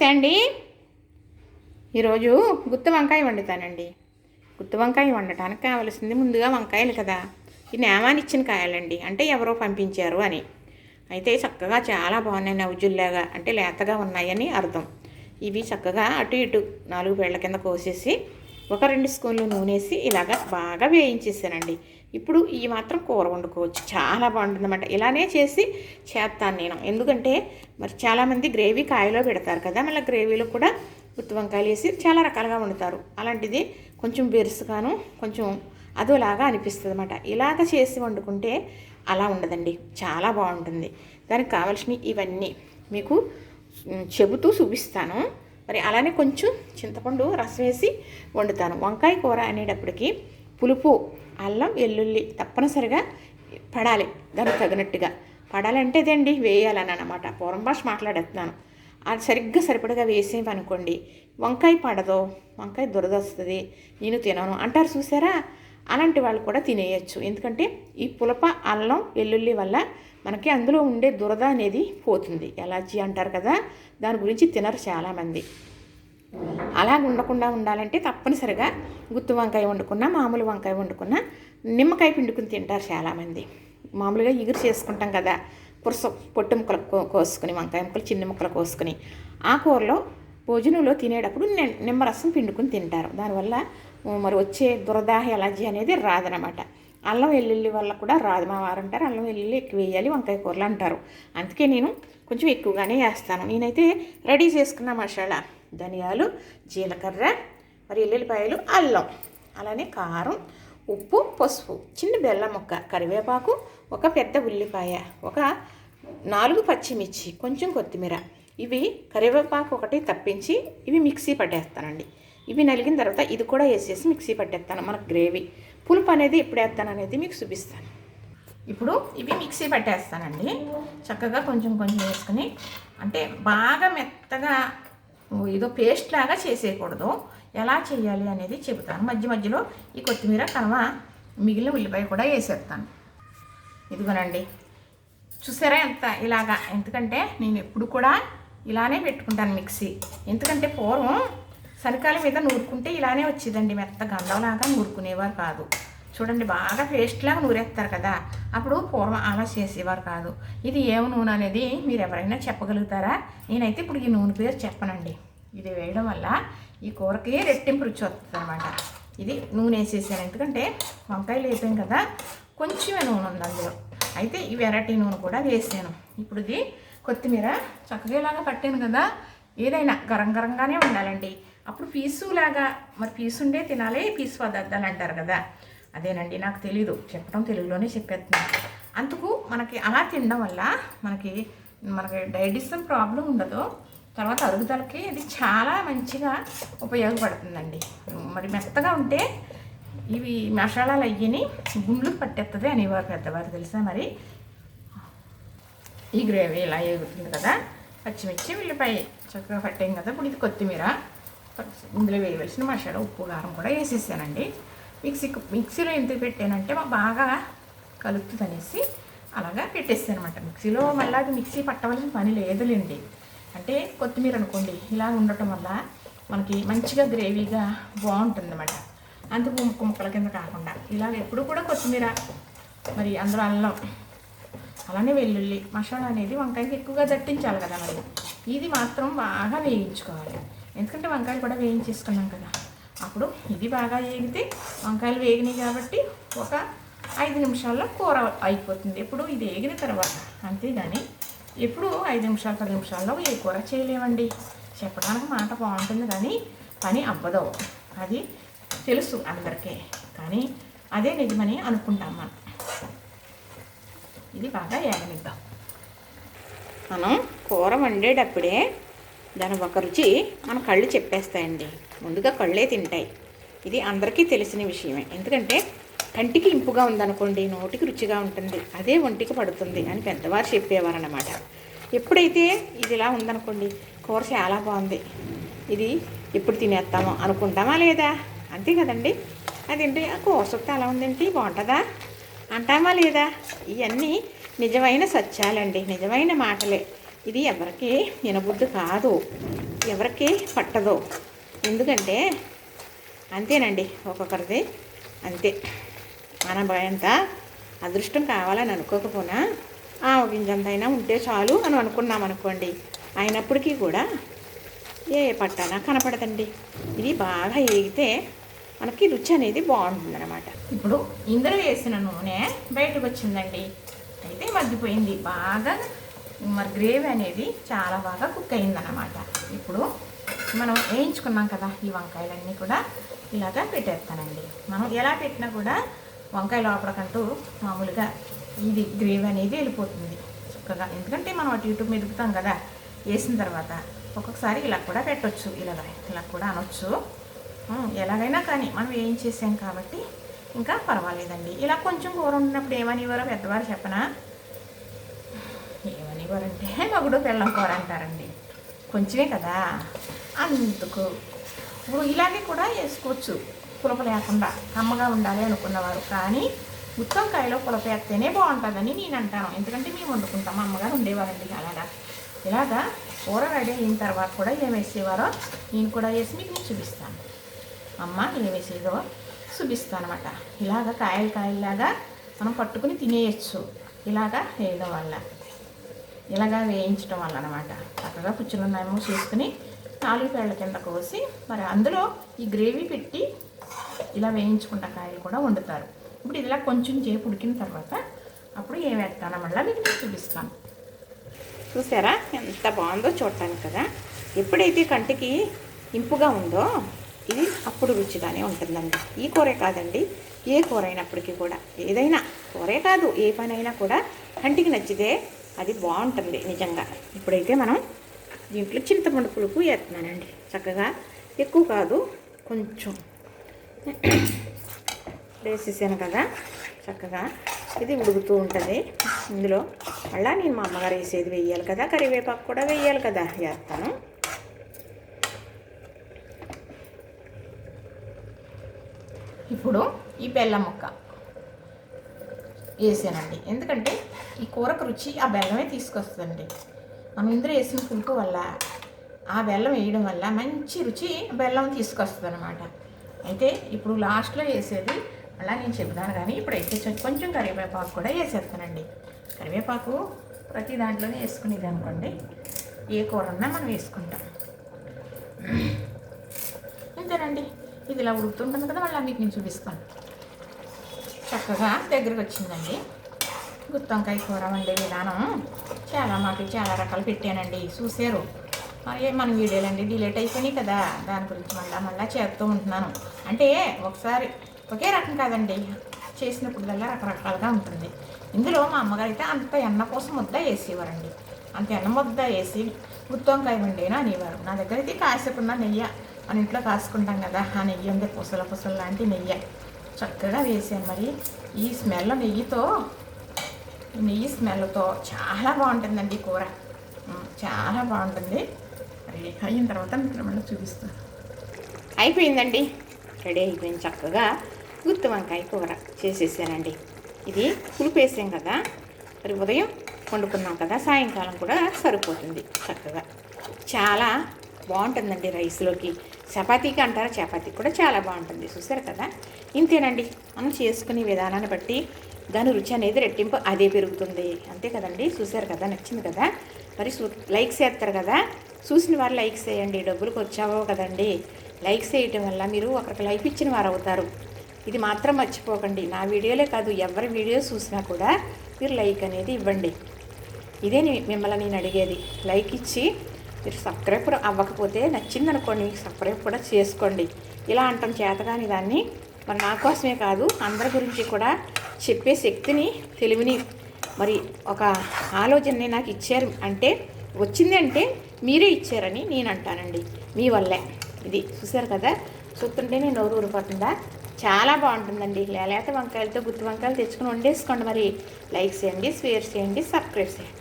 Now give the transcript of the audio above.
నమస్తే అండి. ఈరోజు గుత్తి వంకాయ వండుతానండి. గుత్తి వంకాయ వండటానికి కావలసింది ముందుగా వంకాయలు కదా. ఈ నేమాని ఇచ్చిన కాయలండి, అంటే ఎవరో పంపించారు అని. అయితే చక్కగా చాలా బాగున్నాయి, నవ్వుజుల్లాగా అంటే లేతగా ఉన్నాయని అర్థం. ఇవి చక్కగా అటు ఇటు 4 వేళ్ల కింద కోసేసి ఒక 2 స్పూన్లు నూనె వేసి ఇలాగ బాగా వేయించేసానండి. ఇప్పుడు ఈ మాత్రం కూర వండుకోవచ్చు, చాలా బాగుంటుందన్నమాట. ఇలానే చేస్తాను నేను. ఎందుకంటే మరి చాలామంది గ్రేవీ కాయలో పెడతారు కదా, మళ్ళీ గ్రేవీలో కూడా గుత్తి వంకాయలు వేసి చాలా రకాలుగా వండుతారు. అలాంటిది కొంచెం బెరుసుగాను కొంచెం అదోలాగా అనిపిస్తుంది అన్నమాట. ఇలాగ చేసి వండుకుంటే అలా ఉండదండి, చాలా బాగుంటుంది. దానికి కావాల్సినవి ఇవన్నీ మీకు చెబుతూ చూపిస్తాను. మరి అలానే కొంచెం చింతపండు రసం వేసి వండుతాను. వంకాయ కూర అనేటప్పటికి పులుపు, అల్లం, వెల్లుల్లి తప్పనిసరిగా పడాలి. దానికి తగినట్టుగా పడాలంటే అదండి వేయాలని అన్నమాట. పూర్వం భాష మాట్లాడేస్తున్నాను. అది సరిగ్గా సరిపడగా వేసేవనుకోండి వంకాయ పడదో, వంకాయ దురద వస్తుంది, నేను తినను అంటారు చూసారా. అలాంటి వాళ్ళు కూడా తినేయచ్చు. ఎందుకంటే ఈ పులప, అల్లం, వెల్లుల్లి వల్ల మనకి అందులో ఉండే దురద అనేది పోతుంది. ఎలర్జీ అంటారు కదా, దాని గురించి తినరు చాలామంది. అలా ఉండకుండా ఉండాలంటే తప్పనిసరిగా గుత్తి వంకాయ వండుకున్నా, మామూలు వంకాయ వండుకున్నా నిమ్మకాయ పిండుకుని తింటారు చాలామంది. మామూలుగా ఇగురు చేసుకుంటాం కదా, పురుస పొట్టు ముక్కలు కోసుకుని, వంకాయ ముక్కలు చిన్న ముక్కలు కోసుకుని ఆ కూరలో భోజనంలో తినేటప్పుడు నిమ్మరసం పిండుకుని తింటారు. దానివల్ల మరి వచ్చే దురద, ఎలర్జీ అనేది రాదనమాట. అల్లం వెల్లుల్లి వల్ల కూడా రాదు. మా వారు అంటారు అల్లం వెల్లుల్లి ఎక్కువ వేయాలి వంకాయ కూరలు అంటారు. అందుకే నేను కొంచెం ఎక్కువగానే వేస్తాను. నేనైతే రెడీ చేసుకున్న మసాలా ధనియాలు, జీలకర్ర, మరి ఎల్లుల్లిపాయలు, అల్లం, అలానే కారం, ఉప్పు, పసుపు, చిన్న బెల్లం ముక్క, కరివేపాకు, ఒక పెద్ద ఉల్లిపాయ, ఒక 4 పచ్చిమిర్చి, కొంచెం కొత్తిమీర. ఇవి కరివేపాకు ఒకటి తప్పించి ఇవి మిక్సీ పట్టేస్తానండి. ఇవి నలిగిన తర్వాత ఇది కూడా వేసేసి మిక్సీ పట్టేస్తాను. మనకు గ్రేవీ పులుపు అనేది ఎప్పుడు వేస్తాను అనేది మీకు చూపిస్తాను. ఇప్పుడు ఇవి మిక్సీ పట్టేస్తానండి. చక్కగా కొంచెం కొంచెం వేసుకుని, అంటే బాగా మెత్తగా ఏదో పేస్ట్ లాగా చేసేయకూడదు. ఎలా చేయాలి అనేది చెబుతాను. మధ్య మధ్యలో ఈ కొత్తిమీర, కనవ, మిగిలిన ఉల్లిపాయ కూడా వేసేస్తాను. ఇదిగోనండి, చూసారా ఎంత ఇలాగా. ఎందుకంటే నేను ఎప్పుడు కూడా ఇలానే పెట్టుకుంటాను మిక్సీ. ఎందుకంటే పూర్వం శనకాల మీద నూరుకుంటే ఇలానే వచ్చేదండి, మెత్త గంధంలాగా నూరుకునేవారు కాదు. చూడండి, బాగా పేస్ట్లాగా నూరేస్తారు కదా, అప్పుడు పూర్వం అలా చేసేవారు కాదు. ఇది ఏం నూనె అనేది మీరు ఎవరైనా చెప్పగలుగుతారా? నేనైతే ఇప్పుడు ఈ నూనె పేరు చెప్పనండి. ఇది వేయడం వల్ల ఈ కూరకి రెట్టింపు రుచి వస్తుంది అనమాట. ఇది నూనె వేసేసాను, ఎందుకంటే వంకాయలు వేసాం కదా, కొంచెమే నూనె ఉంది అందులో. అయితే ఈ వెరైటీ నూనె కూడా వేసాను. ఇప్పుడు ఇది కొత్తిమీర చక్కగా ఇలాగా పట్టాను కదా, ఏదైనా గరం గరంగానే ఉండాలండి. అప్పుడు పీసులాగా, మరి పీసుండే తినాలి, పీసు పదార్థాలు అంటారు కదా, అదేనండి. నాకు తెలీదు, చెప్పడం తెలుగులోనే చెప్పేస్తున్నాను. అందుకు మనకి అలా తినడం వల్ల మనకి డైజెషన్ ప్రాబ్లం ఉండదు. తర్వాత అరుగుదలకి ఇది చాలా మంచిగా ఉపయోగపడుతుందండి. మరి మెత్తగా ఉంటే ఇవి మసాలాలు అయ్యని గుండ్లు పట్టేస్తుంది అనేవారు పెద్దవారు, తెలుసా. మరి ఈ గ్రేవీ ఇలా ఎగుతుంది కదా, పచ్చిమిర్చి, ఉల్లిపాయ చక్కగా పట్టాం కదా. ఇప్పుడు ఇది కొత్తిమీర, ఇందులో వేయవలసిన మసాలా, ఉప్పు, కారం కూడా వేసేసానండి. మిక్సీలో ఎందుకు పెట్టానంటే బాగా కలుపుతుంది అనేసి అలాగా పెట్టేస్తాను అనమాట. మిక్సీలో మళ్ళీ అది మిక్సీ పట్టవలసిన పని లేదులేండి. అంటే కొత్తిమీర అనుకోండి ఇలా ఉండటం వల్ల మనకి మంచిగా గ్రేవీగా బాగుంటుంది అన్నమాట. అందుకు ముక్కల కింద కాకుండా ఇలాగ ఎప్పుడు కూడా కొత్తిమీర, మరి అందులో అల్లం, అలానే వెల్లుల్లి, మసాలా అనేది వంకాయకి ఎక్కువగా దట్టించాలి కదా. మరి ఇది మాత్రం బాగా వేయించుకోవాలి, ఎందుకంటే వంకాయలు కూడా వేయించేసుకున్నాం కదా. అప్పుడు ఇది బాగా వేగితే వంకాయలు వేగినాయి కాబట్టి ఒక 5 నిమిషాల్లో కూర అయిపోతుంది. ఇప్పుడు ఇది వేగిన తర్వాత, అంతేగాని ఎప్పుడు 5 నిమిషాలు 10 నిమిషాల్లో ఏ కూర చేయలేమండి. చెప్పడానికి మాట బాగుంటుంది కానీ పని అవ్వదు, అది తెలుసు అందరికీ. కానీ అదే నిజమని అనుకుంటాం మనం. ఇది బాగా ఏగనిద్దాం. మనం కూర వండేటప్పుడే దాని ఒక రుచి మన కళ్ళు చెప్పేస్తాయండి. ముందుగా కళ్ళే తింటాయి. ఇది అందరికీ తెలిసిన విషయమే. ఎందుకంటే కంటికి ఇంపుగా ఉందనుకోండి, నోటికి రుచిగా ఉంటుంది, అదే ఒంటికి పడుతుంది అని పెద్దవారు చెప్పేవారు అన్నమాట. ఎప్పుడైతే ఇది ఇలా ఉందనుకోండి, కూర చాలా బాగుంది, ఇది ఎప్పుడు తినేస్తామో అనుకుంటామా లేదా? అంతే కదండి. అదేంటి ఆ కూర చుట్టూ అలా ఉందేంటి, బాగుంటుందా అంటామా లేదా? ఇవన్నీ నిజమైన సత్యాలండి, నిజమైన మాటలే. ఇది ఎవరికి వినబుద్ధి కాదు. ఎవరికి పట్టదో. ఎందుకంటే అంతేనండి, ఒక్కొక్కరిది అంతే. మన భయంత అదృష్టం కావాలని అనుకోకపోయినా ఒక గింజంతైనా ఉంటే చాలు అని అనుకున్నాం అనుకోండి, అయినప్పటికీ కూడా ఏ పట్టానా కనపడదండి. ఇది బాగా ఏగితే మనకి రుచి అనేది బాగుంటుందన్నమాట. ఇప్పుడు ఇందులో వేసిన నూనె బయటకు వచ్చిందండి. అయితే మగ్గిపోయింది బాగా, మరి గ్రేవీ అనేది చాలా బాగా కుక్ అయిందన్నమాట. ఇప్పుడు మనం వేయించుకున్నాం కదా ఈ వంకాయలన్నీ కూడా ఇలాగా పెట్టేస్తానండి. మనం ఎలా పెట్టినా కూడా వంకాయ లోపలకంటూ మామూలుగా ఇది గ్రేవీ అనేది వెళ్ళిపోతుంది చక్కగా. ఎందుకంటే మనం అటు ఇటు మెదుపుతాం కదా వేసిన తర్వాత. ఒక్కొక్కసారి ఇలా కూడా పెట్టవచ్చు, ఇలా కూడా అనొచ్చు. ఎలాగైనా కానీ మనం వేయించేసాం కాబట్టి ఇంకా పర్వాలేదండి. ఇలా కొంచెం కూర ఉన్నప్పుడు ఏమనివారో పెద్దవారు చెప్పనా, ఏమనివారంటే మగుడు బెల్లం కూర అంటారండి. కొంచెమే కదా అందుకు. ఇప్పుడు ఇలాగే కూడా వేసుకోవచ్చు పులప లేకుండా, కమ్మగా ఉండాలి అనుకున్నవారు. కానీ గుత్తొంకాయలో పులప వేస్తేనే బాగుంటుందని నేను అంటాను. ఎందుకంటే మేము వండుకుంటాం, మా అమ్మగారు ఉండేవారండి ఇలాగా కూర రెడీ అయిన తర్వాత కూడా ఏం వేసేవారో నేను కూడా వేసి మీకు చూపిస్తాను. అమ్మ ఏం వేసేదో చూపిస్తాను అనమాట. ఇలాగ కాయలాగా మనం పట్టుకుని తినేయచ్చు ఇలాగా వేయడం వల్ల, ఇలాగా వేయించడం వల్ల అనమాట. చక్కగా పుచ్చులున్నాయేమో చేసుకుని 4 పేళ్ల కింద కోసి మరి అందులో ఈ గ్రేవీ పెట్టి ఇలా వేయించుకుంటా కాయలు కూడా వండుతారు. ఇప్పుడు ఇలా కొంచెం చేపు ఉడికిన తర్వాత అప్పుడు ఏం వేస్తానో మళ్ళీ మీకు చూపిస్తాను. చూసారా ఎంత బాగుందో చూడటానికి కదా. ఎప్పుడైతే కంటికి ఇంపుగా ఉందో ఇది అప్పుడు రుచిగానే ఉంటుందండి. ఈ కూరే కాదండి, ఏ కూర అయినప్పటికీ కూడా, ఏదైనా కూరే కాదు ఏ పని అయినా కూడా కంటికి నచ్చితే అది బాగుంటుంది నిజంగా. ఇప్పుడైతే మనం దీంట్లో చింతపండు పులుపు వేస్తున్నానండి. చక్కగా ఎక్కువ కాదు, కొంచెం వేసేసాను కదా. చక్కగా ఇది ఉడుకుతూ ఉంటుంది. ఇందులో మళ్ళీ నేను మా అమ్మగారు వేసేది వేయాలి కదా, కరివేపాకు కూడా వేయాలి కదా, వేస్తాను. ఇప్పుడు ఈ బెల్లం ముక్క వేసానండి. ఎందుకంటే ఈ కూరకు రుచి ఆ బెల్లమే తీసుకొస్తుందండి. మనం ఇందులో వేసిన పులుపు వల్ల, ఆ బెల్లం వేయడం వల్ల మంచి రుచి బెల్లం తీసుకొస్తుంది అనమాట. అయితే ఇప్పుడు లాస్ట్లో వేసేది అలా నేను చెప్తాను. కానీ ఇప్పుడైతే కొంచెం కరివేపాకు కూడా వేసేస్తానండి. కరివేపాకు ప్రతి దాంట్లోనే వేసుకునేది అనుకోండి, ఏ కూర ఉన్నా మనం వేసుకుంటాం. ఇంతేనండి. ఇది ఇలా ఉడుకుతుంటుంది కదా, మళ్ళీ మీకు నేను చూపిస్తాను. చక్కగా దగ్గరికి వచ్చిందండి. గుత్తొంకాయ కూర వండే విధానం చాలా రకాలు పెట్టానండి, చూసారు. మన వీడియోలు అండి డిలేట్ అయిపోయినాయి కదా, దాని గురించి మళ్ళీ చేస్తూ ఉంటున్నాను. అంటే ఒకసారి ఒకే రకం కాదండి, చేసినప్పుడల్లా రకరకాలుగా ఉంటుంది. ఇందులో మా అమ్మగారు అయితే అంత ఎన్న కోసం ముద్ద వేసేవారండి. అంత ఎన్న ముద్ద వేసి గుత్తొంకాయ వండేనా అనేవారు. నా దగ్గర అయితే కాసుకున్న నెయ్యి, మన ఇంట్లో కాసుకుంటాం కదా, ఆ నెయ్యి ఉంది, పుసల లాంటి నెయ్యి చక్కగా వేసాను. మరి ఈ స్మెల్ నెయ్యి స్మెల్తో చాలా బాగుంటుందండి కూర, చాలా బాగుంటుంది. రెడీ అయిన తర్వాత మళ్ళీ చూపిస్తాను. అయిపోయిందండి, రెడీ అయిపోయింది. చక్కగా గుత్తి వంకాయ కూర చేసేసానండి. ఇది పులుపు వేసాం కదా, మరి ఉదయం వండుకున్నాం కదా, సాయంకాలం కూడా సరిపోతుంది చక్కగా. చాలా బాగుంటుందండి రైస్లోకి, చపాతీకి అంటారా, చపాతీకి కూడా చాలా బాగుంటుంది. చూసారు కదా. ఇంతేనండి, మనం చేసుకునే విధానాన్ని బట్టి దాని రుచి అనేది రెట్టింపు అదే పెరుగుతుంది, అంతే కదండి. చూసారు కదా, నచ్చింది కదా. మరి లైక్స్ చేస్తారు కదా, చూసిన వారు లైక్స్ చేయండి, డబ్బులకు వచ్చావో కదండి. లైక్స్ చేయటం వల్ల మీరు ఒకరికి లైక్ ఇచ్చిన వారు అవుతారు. ఇది మాత్రం మర్చిపోకండి. నా వీడియోలే కాదు, ఎవరి వీడియోస్ చూసినా కూడా మీరు లైక్ అనేది ఇవ్వండి. ఇదే మిమ్మల్ని నేను అడిగేది. లైక్ ఇచ్చి మీరు సబ్స్క్రైబ్ అవ్వకపోతే నచ్చిందనుకోండి సబ్స్క్రైబ్ కూడా చేసుకోండి. ఇలా అంటాం చేతగాని దాన్ని. మరి నా కోసమే కాదు, అందరి గురించి కూడా చెప్పే శక్తిని, తెలివిని, మరి ఒక ఆలోచనని నాకు ఇచ్చారు అంటే, వచ్చింది అంటే మీరే ఇచ్చారని నేను అంటానండి. మీ వల్లే ఇది. చూసారు కదా, చూస్తుంటే నేను నోరు ఊరిపోతుందా. చాలా బాగుంటుందండి. లేత వంకాయలతో గుత్తి వంకాయలు తెచ్చుకొని వండేసుకోండి. మరి లైక్ చేయండి, షేర్ చేయండి, సబ్స్క్రైబ్ చేయండి.